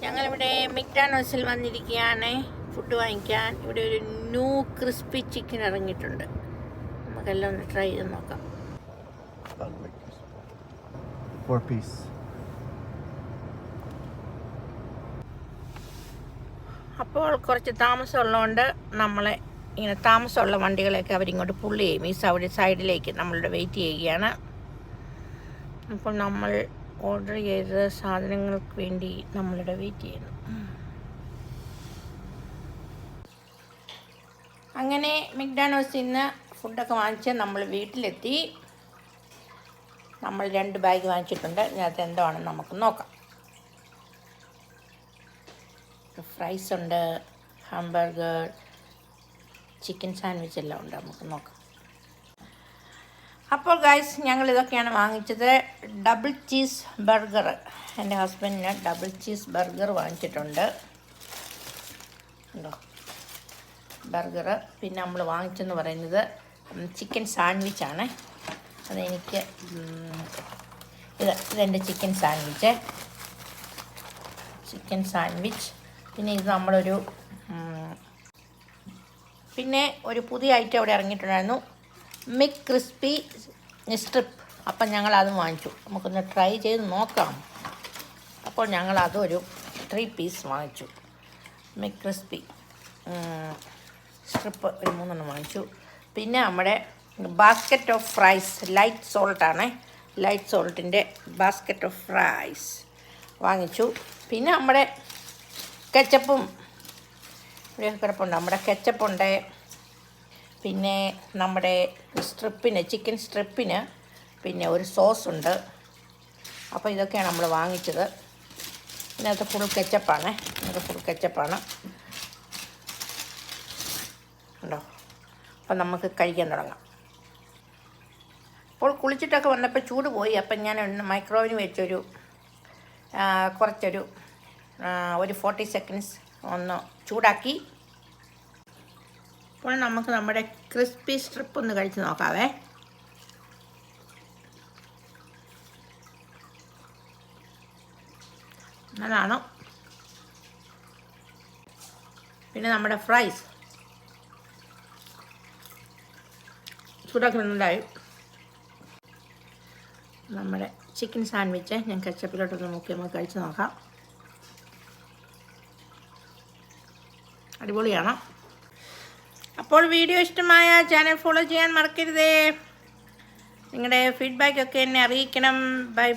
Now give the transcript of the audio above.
ഞങ്ങളിവിടെ മെക്ഡോണൽഡ്സിൽ വന്നിരിക്കുകയാണ് ഫുഡ് വാങ്ങിക്കാൻ. ഇവിടെ ഒരു ന്യൂ ക്രിസ്പി ചിക്കൻ ഇറങ്ങിയിട്ടുണ്ട്. നമുക്കെല്ലാം ഒന്ന് ട്രൈ ചെയ്ത് നോക്കാം. 4 piece. അപ്പോൾ കുറച്ച് താമസമുള്ളതുകൊണ്ട് നമ്മളെ ഇങ്ങനെ താമസമുള്ള വണ്ടികളെയൊക്കെ അവരിങ്ങോട്ട് പുള്ളി ചെയ്യും. ഈ സൈഡിലേക്ക് നമ്മളുടെ വെയിറ്റ് ചെയ്യുകയാണ്. അപ്പോൾ നമ്മൾ ഓർഡർ ചെയ്ത സാധനങ്ങൾക്ക് വേണ്ടി നമ്മളിവിടെ വെയിറ്റ് ചെയ്യുന്നു. അങ്ങനെ മെക്ഡോണൽഡ്സിൽ നിന്ന് ഫുഡൊക്കെ വാങ്ങിച്ച് നമ്മൾ വീട്ടിലെത്തി. നമ്മൾ 2 ബാഗ് വാങ്ങിച്ചിട്ടുണ്ട്. ഇതിനകത്ത് എന്താണെന്ന് നമുക്ക് നോക്കാം. ഫ്രൈസ് ഉണ്ട്, ഹാംബർഗർ, ചിക്കൻ സാൻഡ്വിച്ച് എല്ലാം ഉണ്ട്. നമുക്ക് നോക്കാം. അപ്പോൾ ഗൈസ്, ഞങ്ങൾ ഇതൊക്കെയാണ് വാങ്ങിച്ചത്. ഡബിൾ ചീസ് ബർഗർ, എൻ്റെ ഹസ്ബൻഡിന് ഡബിൾ ചീസ് ബർഗർ വാങ്ങിച്ചിട്ടുണ്ട്. ഉണ്ടോ ബർഗർ. പിന്നെ നമ്മൾ വാങ്ങിച്ചെന്ന് പറയുന്നത് ചിക്കൻ സാൻഡ്വിച്ചാണ്. അതെനിക്ക് ഇതെൻ്റെ ചിക്കൻ സാൻഡ്വിച്ച്. പിന്നെ ഇത് നമ്മളൊരു പിന്നെ ഒരു പുതിയ ഐറ്റം അവിടെ ഇറങ്ങിയിട്ടുണ്ടായിരുന്നു, മിക് ക്രിസ്പി സ്ട്രിപ്പ്. അപ്പം ഞങ്ങളതും വാങ്ങിച്ചു. നമുക്കൊന്ന് ട്രൈ ചെയ്ത് നോക്കാം. അപ്പോൾ ഞങ്ങളതൊരു 3 പീസ് വാങ്ങിച്ചു. മിക് ക്രിസ്പി സ്ട്രിപ്പ് ഒരു 3 വാങ്ങിച്ചു. പിന്നെ നമ്മുടെ ബാസ്ക്കറ്റ് ഓഫ് ഫ്രൈസ്, ലൈറ്റ് സോൾട്ടാണ്, ലൈറ്റ് സോൾട്ടിൻ്റെ ബാസ്ക്കറ്റ് ഓഫ് ഫ്രൈസ് വാങ്ങിച്ചു. പിന്നെ നമ്മുടെ കെച്ചപ്പും ഇവിടെ കിടപ്പുണ്ട്. നമ്മുടെ കെച്ചപ്പുണ്ട്. പിന്നെ നമ്മുടെ ചിക്കൻ സ്ട്രിപ്പിന് പിന്നെ ഒരു സോസുണ്ട്. അപ്പോൾ ഇതൊക്കെയാണ് നമ്മൾ വാങ്ങിച്ചത്. ഇതിനകത്ത് ഫുൾ കെച്ചപ്പാണ്. ഉണ്ടോ? അപ്പം നമുക്ക് കഴിക്കാൻ തുടങ്ങാം. അപ്പോൾ കുളിച്ചിട്ടൊക്കെ വന്നപ്പോൾ ചൂട് പോയി. അപ്പം ഞാൻ മൈക്രോവേവിന് വെച്ചൊരു ഒരു 40 സെക്കൻഡ്സ് ഒന്ന് ചൂടാക്കി. അപ്പോൾ നമുക്ക് നമ്മുടെ ക്രിസ്പി സ്ട്രിപ്പ് ഒന്ന് കഴിച്ച് നോക്കാവേ. നല്ലതാണ്. പിന്നെ നമ്മുടെ ഫ്രൈസ് ചൂടാക്കുന്നുണ്ടായി. നമ്മുടെ ചിക്കൻ സാൻഡ്വിച്ച് ഞാൻ കെച്ചപ്പിലോട്ടൊന്ന് നോക്കി നമുക്ക് കഴിച്ച് നോക്കാം. അടിപൊളിയാണ്. അപ്പോൾ വീഡിയോ ഇഷ്ടമായ ചാനൽ ഫോളോ ചെയ്യാൻ മറക്കരുതേ. നിങ്ങളുടെ ഫീഡ്ബാക്കൊക്കെ എന്നെ അറിയിക്കണം. ബൈ.